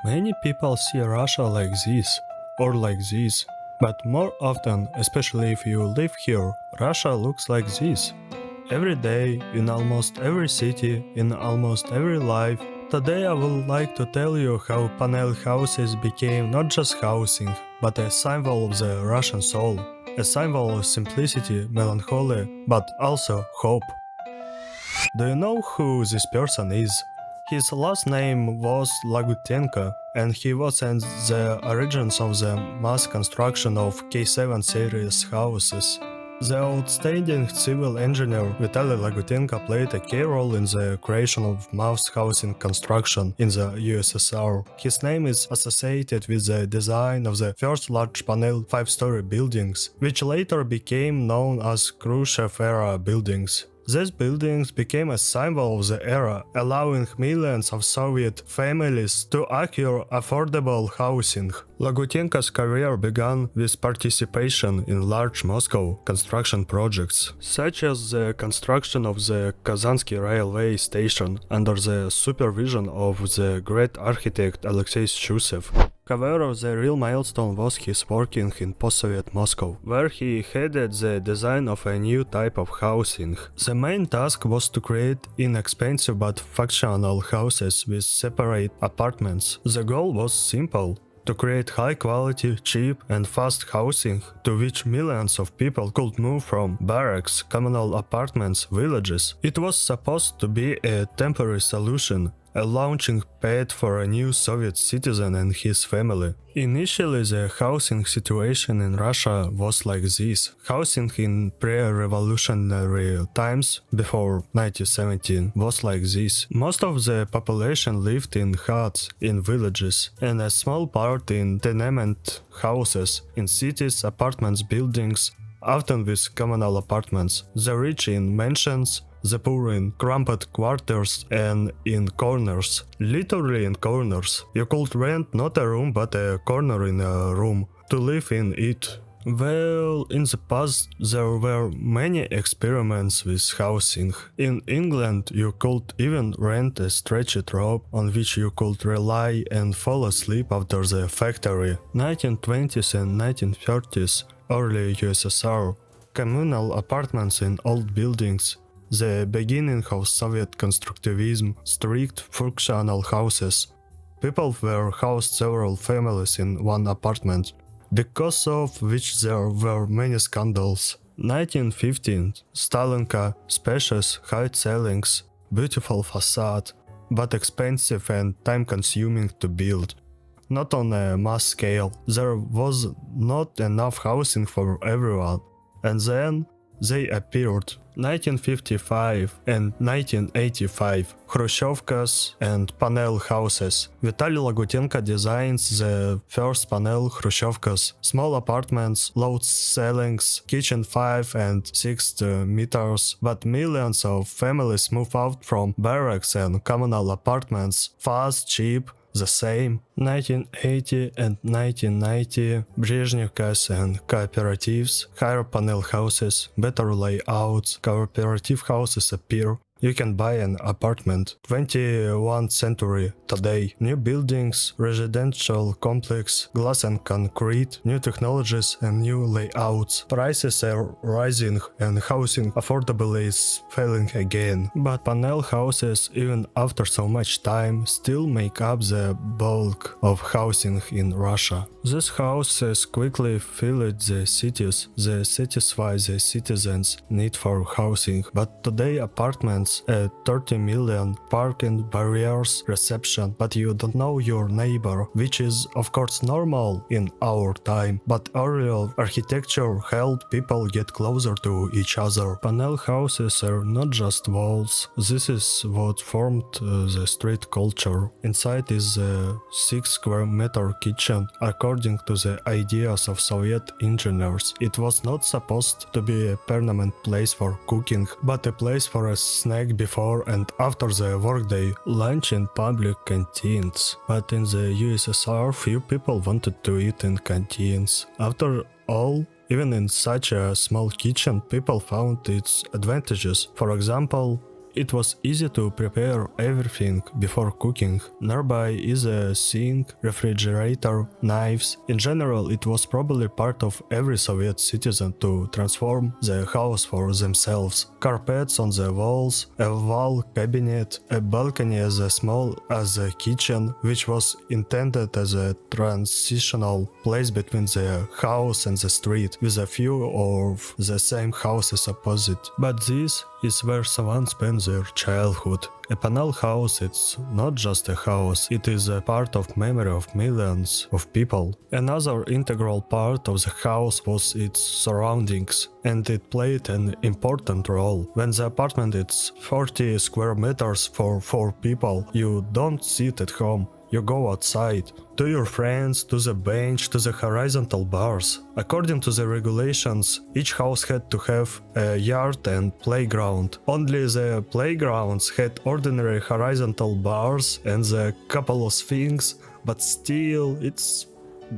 Many people see Russia like this, or like this, but more often, especially if you live here, Russia looks like this. Every day, in almost every city, in almost every life. Today I would like to tell you how panel houses became not just housing, but a symbol of the Russian soul, a symbol of simplicity, melancholy, but also hope. Do you know who this person is? His last name was Lagutenko, and he was in the origins of the mass construction of K7 series houses. The outstanding civil engineer Vitaly Lagutenko played a key role in the creation of mass housing construction in the USSR. His name is associated with the design of the first large panel 5-story buildings, which later became known as Khrushchev-era buildings. These buildings became a symbol of the era, allowing millions of Soviet families to acquire affordable housing. Lagutenko's career began with participation in large Moscow construction projects, such as the construction of the Kazansky railway station under the supervision of the great architect Alexei Shchusev. However, the real milestone was his working in post-Soviet Moscow, where he headed the design of a new type of housing. The main task was to create inexpensive but functional houses with separate apartments. The goal was simple: to create high-quality, cheap and fast housing to which millions of people could move from barracks, communal apartments, villages. It was supposed to be a temporary solution, a launching pad for a new Soviet citizen and his family. Initially, the housing situation in Russia was like this. Housing in pre-revolutionary times, before 1917, was like this. Most of the population lived in huts, in villages, and a small part in tenement houses, in cities, apartments, buildings, often with communal apartments. The rich in mansions, the poor in cramped quarters and in corners. Literally in corners. You could rent not a room but a corner in a room to live in it. Well, in the past there were many experiments with housing. In England you could even rent a stretched rope on which you could rely and fall asleep after the factory. 1920s and 1930s, early USSR, communal apartments in old buildings, the beginning of Soviet Constructivism, strict functional houses. People were housed several families in one apartment, because of which there were many scandals. 1915, Stalinka, spacious, high ceilings, beautiful facade, but expensive and time-consuming to build. Not on a mass scale, there was not enough housing for everyone. And then they appeared. 1955 and 1985, Khrushchevkas and panel houses. Vitaly Lagutenko designs the first panel Khrushchevkas, small apartments, low ceilings, kitchen 5 and 6 meters, but millions of families move out from barracks and communal apartments, fast, cheap, the same. 1980 and 1990, Brezhnevkas and cooperatives, higher panel houses, better layouts, cooperative houses appear. You can buy an apartment. 21st century today. New buildings, residential complex, glass and concrete, new technologies and new layouts. Prices are rising and housing affordability is failing again. But panel houses, even after so much time, still make up the bulk of housing in Russia. These houses quickly fill the cities, they satisfy the citizens' need for housing, but today apartments at 30 million, parking barriers, reception, but you don't know your neighbor, which is of course normal in our time, but earlier architecture helped people get closer to each other. Panel houses are not just walls, this is what formed the street culture. Inside is a 6 square meter kitchen. According to the ideas of Soviet engineers, it was not supposed to be a permanent place for cooking, but a place for a snack before and after the workday, lunch in public canteens. But in the USSR, few people wanted to eat in canteens. After all, even in such a small kitchen, people found its advantages. For example, it was easy to prepare everything before cooking. Nearby is a sink, refrigerator, knives. In general, it was probably part of every Soviet citizen to transform the house for themselves. Carpets on the walls, a wall cabinet, a balcony as small as a kitchen, which was intended as a transitional place between the house and the street, with a few of the same houses opposite. But this is where someone spends their childhood. A panel house, it's not just a house, it is a part of memory of millions of people. Another integral part of the house was its surroundings, and it played an important role. When the apartment is 40 square meters for 4 people, you don't sit at home. You go outside, to your friends, to the bench, to the horizontal bars. According to the regulations, each house had to have a yard and playground. Only the playgrounds had ordinary horizontal bars and the couple of swings, but still, it's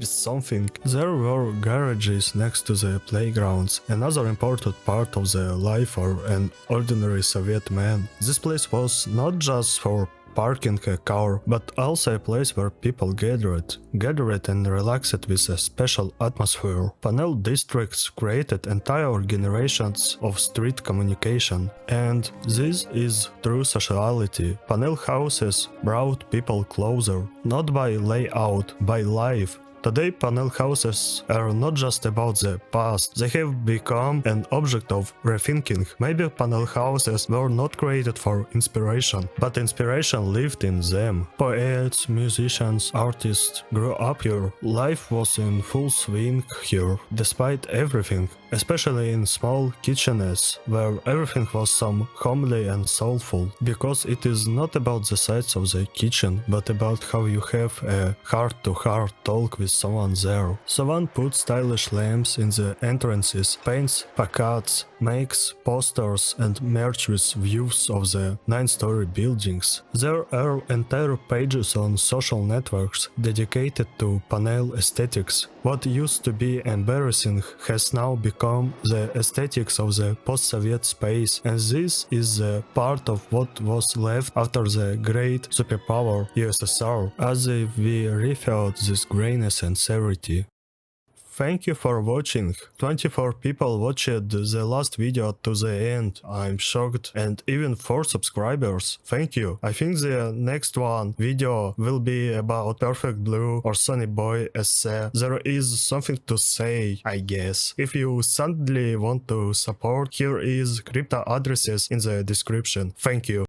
something. There were garages next to the playgrounds, another important part of the life for an ordinary Soviet man. This place was not just for parking a car, but also a place where people gathered and relaxed with a special atmosphere. Panel districts created entire generations of street communication, and this is true sociality. Panel houses brought people closer, not by layout, by life. Today, panel houses are not just about the past, they have become an object of rethinking. Maybe panel houses were not created for inspiration, but inspiration lived in them. Poets, musicians, artists grew up here. Life was in full swing here, despite everything, especially in small kitchenettes, where everything was so homely and soulful, because it is not about the size of the kitchen, but about how you have a heart-to-heart talk with someone there. Someone puts stylish lamps in the entrances, paints facades, makes posters and merch with views of the 9-story buildings. There are entire pages on social networks dedicated to panel aesthetics. What used to be embarrassing has now become the aesthetics of the post-Soviet space, and this is a part of what was left after the great superpower USSR, as if we refilled this grayness and severity. Thank you for watching. 24 people watched the last video to the end. I'm shocked, and even 4 subscribers. Thank you. I think the next video will be about Perfect Blue or Sunny Boy essay. There is something to say, I guess. If you suddenly want to support, here is crypto addresses in the description. Thank you.